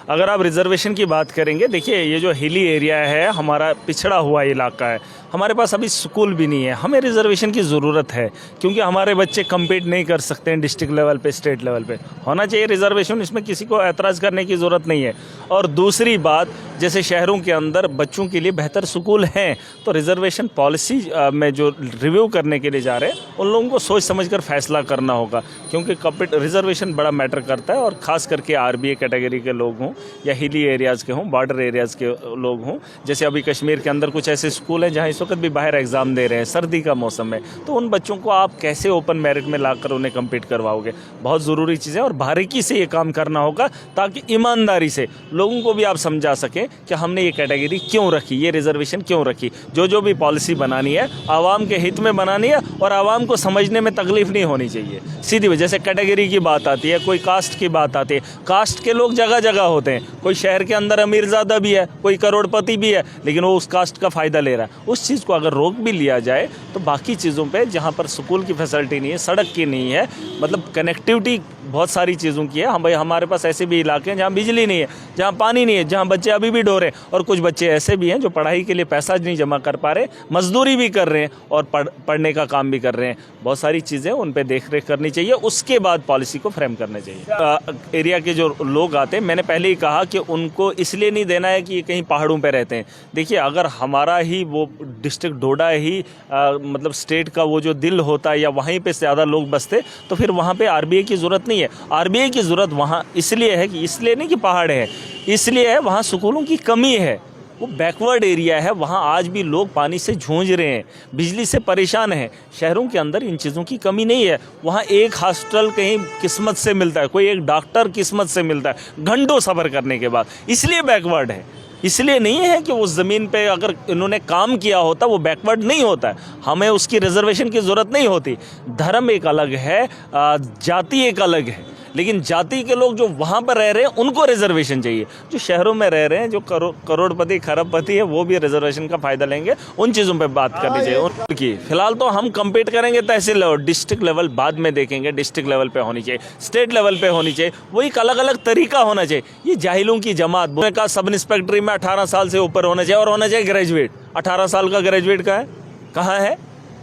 अगर आप रिजर्वेशन की बात करेंगे, देखिए ये जो हिली एरिया है, हमारा पिछड़ा हुआ इलाका है, हमारे पास अभी स्कूल भी नहीं है। हमें रिजर्वेशन की ज़रूरत है क्योंकि हमारे बच्चे कम्पीट नहीं कर सकते हैं डिस्ट्रिक्ट लेवल पे, स्टेट लेवल पे। होना चाहिए रिजर्वेशन, इसमें किसी को एतराज़ करने की ज़रूरत नहीं है। और दूसरी बात, जैसे शहरों के अंदर बच्चों के लिए बेहतर स्कूल हैं, तो रिजर्वेशन पॉलिसी में जो रिव्यू करने के लिए जा रहे हैं उन लोगों को सोच समझ कर फैसला करना होगा, क्योंकि रिजर्वेशन बड़ा मैटर करता है। और ख़ास करके आरबीए कैटेगरी के लोग हों या हिली एरियाज़ के हों, बॉर्डर एरियाज़ के लोग हों। जैसे अभी कश्मीर के अंदर कुछ ऐसे स्कूल हैं जहाँ इस वक्त भी बाहर एग्ज़ाम दे रहे हैं, सर्दी का मौसम है, तो उन बच्चों को आप कैसे ओपन मेरिट में लाकर उन्हें कम्पीट करवाओगे? बहुत ज़रूरी चीज़ है और बारीकी से ये काम करना होगा ताकि ईमानदारी से लोगों को भी आप समझा सकें कि हमने ये कैटेगरी क्यों रखी, ये रिजर्वेशन क्यों रखी। जो भी पॉलिसी बनानी है आवाम के हित में बनानी है और आवाम को समझने में तकलीफ नहीं होनी चाहिए। सीधी वजह से कैटेगरी की बात आती है, कोई कास्ट की बात आती है, कास्ट के लोग जगह जगह होते हैं। कोई शहर के अंदर अमीरज़ादा भी है, कोई करोड़पति भी है, लेकिन वो उस कास्ट का फ़ायदा ले रहा है। उस चीज़ को अगर रोक भी लिया जाए तो बाकी चीज़ों पे, जहाँ पर स्कूल की फैसिलिटी नहीं है, सड़क की नहीं है, मतलब कनेक्टिविटी बहुत सारी चीज़ों की है। भाई हमारे पास ऐसे भी इलाके हैं जहाँ बिजली नहीं है, जहाँ पानी नहीं है, जहाँ बच्चे अभी भी ढो रहे हैं, और कुछ बच्चे ऐसे भी हैं जो पढ़ाई के लिए पैसा नहीं जमा कर पा रहे, मजदूरी भी कर रहे हैं और पढ़ने का काम भी कर रहे हैं। बहुत सारी चीज़ें उन पर देख रेख करनी चाहिए, उसके बाद पॉलिसी को फ्रेम करना चाहिए। एरिया के जो लोग आते हैं, मैंने पहले ही कहा कि उनको इसलिए नहीं देना है कि ये कहीं पहाड़ों पर रहते हैं। देखिए, अगर हमारा ही वो डिस्ट्रिक्ट डोडा ही मतलब स्टेट का वो जो दिल होता है या वहीं पे ज़्यादा लोग बसते, तो फिर वहाँ पे आरबीआई की ज़रूरत नहीं है। आरबीआई की ज़रूरत वहाँ इसलिए है कि इसलिए नहीं कि पहाड़ है, इसलिए है वहाँ स्कूलों की कमी है। वो बैकवर्ड एरिया है, वहाँ आज भी लोग पानी से जूझ रहे हैं, बिजली से परेशान हैं। शहरों के अंदर इन चीज़ों की कमी नहीं है। वहाँ एक हॉस्पिटल कहीं किस्मत से मिलता है, कोई एक डॉक्टर किस्मत से मिलता है घंटों सफ़र करने के बाद, इसलिए बैकवर्ड है। इसलिए नहीं है कि उस ज़मीन पे अगर इन्होंने काम किया होता वो बैकवर्ड नहीं होता है। हमें उसकी रिजर्वेशन की ज़रूरत नहीं होती। धर्म एक अलग है, जाति एक अलग है, लेकिन जाति के लोग जो वहाँ पर रह रहे हैं उनको रिजर्वेशन चाहिए। जो शहरों में रह रहे हैं, जो करोड़पति खरबपति है, वो भी रिजर्वेशन का फ़ायदा लेंगे। उन चीज़ों पे बात करनी चाहिए उनकी। फिलहाल तो हम कम्पीट करेंगे तहसील लेवल, डिस्ट्रिक्ट लेवल बाद में देखेंगे। डिस्ट्रिक्ट लेवल पे होनी चाहिए, स्टेट लेवल पे होनी चाहिए, वो एक अलग अलग तरीका होना चाहिए। ये जाहिलों की जमात का सब इंस्पेक्टरी में 18 साल से ऊपर होना चाहिए और होना चाहिए ग्रेजुएट। 18 साल का ग्रेजुएट कहाँ है?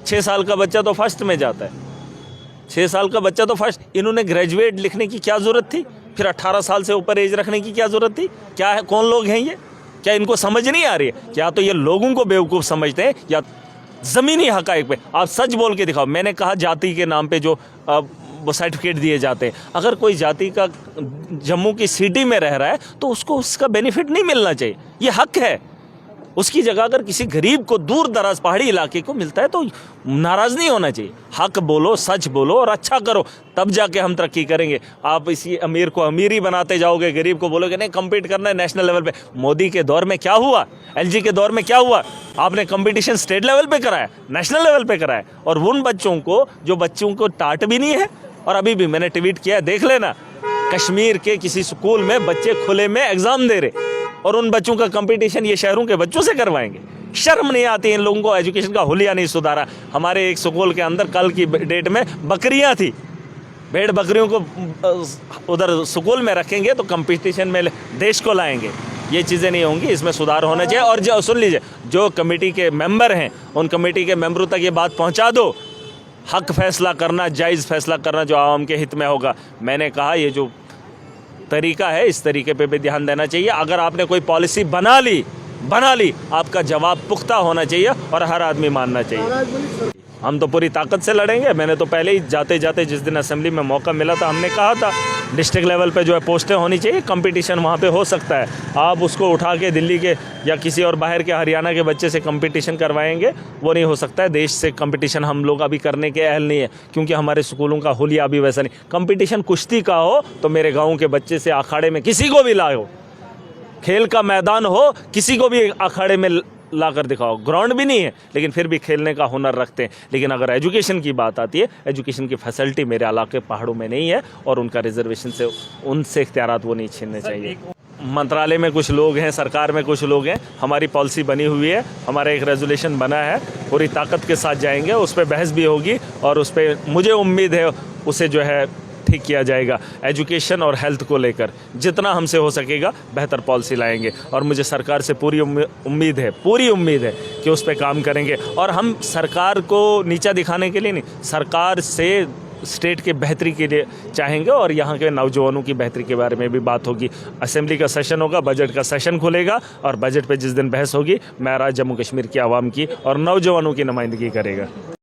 6 साल का बच्चा तो फर्स्ट में जाता है, 6 साल का बच्चा तो फर्स्ट। इन्होंने ग्रेजुएट लिखने की क्या ज़रूरत थी? फिर 18 साल से ऊपर एज रखने की क्या ज़रूरत थी? क्या है, कौन लोग हैं ये? क्या इनको समझ नहीं आ रही है? क्या तो ये लोगों को बेवकूफ़ समझते हैं या ज़मीनी हक़ाइक़ पे आप सच बोल के दिखाओ। मैंने कहा जाति के नाम पे जो वो सर्टिफिकेट दिए जाते हैं, अगर कोई जाति का जम्मू की सिटी में रह रहा है तो उसको उसका बेनिफिट नहीं मिलना चाहिए, ये हक़ है। उसकी जगह अगर किसी गरीब को दूर दराज पहाड़ी इलाके को मिलता है तो नाराज़ नहीं होना चाहिए। हक बोलो, सच बोलो और अच्छा करो, तब जाके हम तरक्की करेंगे। आप इसी अमीर को अमीर ही बनाते जाओगे, गरीब को बोलोगे नहीं कम्पीट करना है नेशनल लेवल पे। मोदी के दौर में क्या हुआ, एलजी के दौर में क्या हुआ? आपने कंपटीशन स्टेट लेवल पे कराया, नेशनल लेवल पे कराया, और उन बच्चों को जो बच्चों को टाट भी नहीं है। और अभी भी मैंने ट्वीट किया, देख लेना, कश्मीर के किसी स्कूल में बच्चे खुले में एग्ज़ाम दे रहे और उन बच्चों का कंपटीशन ये शहरों के बच्चों से करवाएंगे। शर्म नहीं आती इन लोगों को? एजुकेशन का हुलिया नहीं सुधारा। हमारे एक स्कूल के अंदर कल की डेट में बकरियां थी, भेड़ बकरियों को उधर स्कूल में रखेंगे तो कंपटीशन में देश को लाएंगे। ये चीज़ें नहीं होंगी, इसमें सुधार होना चाहिए। और जो सुन लीजिए, जो कमेटी के मेंबर हैं उन कमेटी के मेंबरों तक ये बात पहुँचा दो। हक फैसला करना, जायज़ फैसला करना जो आवाम के हित में होगा। मैंने कहा ये जो तरीका है, इस तरीके पे भी ध्यान देना चाहिए। अगर आपने कोई पॉलिसी बना ली, आपका जवाब पुख्ता होना चाहिए और हर आदमी मानना चाहिए। हम तो पूरी ताकत से लड़ेंगे। मैंने तो पहले ही जाते जाते जिस दिन असेंबली में मौका मिला था, हमने कहा था डिस्ट्रिक्ट लेवल पे जो है पोस्टें होनी चाहिए, कंपटीशन वहाँ पे हो सकता है। आप उसको उठा के दिल्ली के या किसी और बाहर के हरियाणा के बच्चे से कंपटीशन करवाएंगे, वो नहीं हो सकता है। देश से कंपटीशन हम लोग अभी करने के अहल नहीं है, क्योंकि हमारे स्कूलों का हुलिया अभी वैसा नहीं। कंपटीशन कुश्ती का हो तो मेरे गाँव के बच्चे से अखाड़े में किसी को भी लाओ, खेल का मैदान हो, किसी को भी अखाड़े में ला कर दिखाओ। ग्राउंड भी नहीं है लेकिन फिर भी खेलने का हुनर रखते हैं। लेकिन अगर एजुकेशन की बात आती है, एजुकेशन की फैसिलिटी मेरे इलाके पहाड़ों में नहीं है और उनका रिजर्वेशन से उनसे इख्तियारात वो नहीं छीनने चाहिए। मंत्रालय में कुछ लोग हैं, सरकार में कुछ लोग हैं, हमारी पॉलिसी बनी हुई है, हमारा एक रेजोल्यूशन बना है, पूरी ताकत के साथ जाएंगे, उस पर बहस भी होगी और उस पर मुझे उम्मीद है उसे जो है ठीक किया जाएगा। एजुकेशन और हेल्थ को लेकर जितना हमसे हो सकेगा बेहतर पॉलिसी लाएंगे और मुझे सरकार से पूरी उम्मीद है कि उस पर काम करेंगे। और हम सरकार को नीचा दिखाने के लिए नहीं, सरकार से स्टेट के बेहतरी के लिए चाहेंगे और यहाँ के नौजवानों की बेहतरी के बारे में भी बात होगी। असेंबली का सेशन होगा, बजट का सेशन खुलेगा और बजट पे जिस दिन बहस होगी, मैं राज्य जम्मू कश्मीर की आवाम की और नौजवानों की नुमाइंदगी करेगा।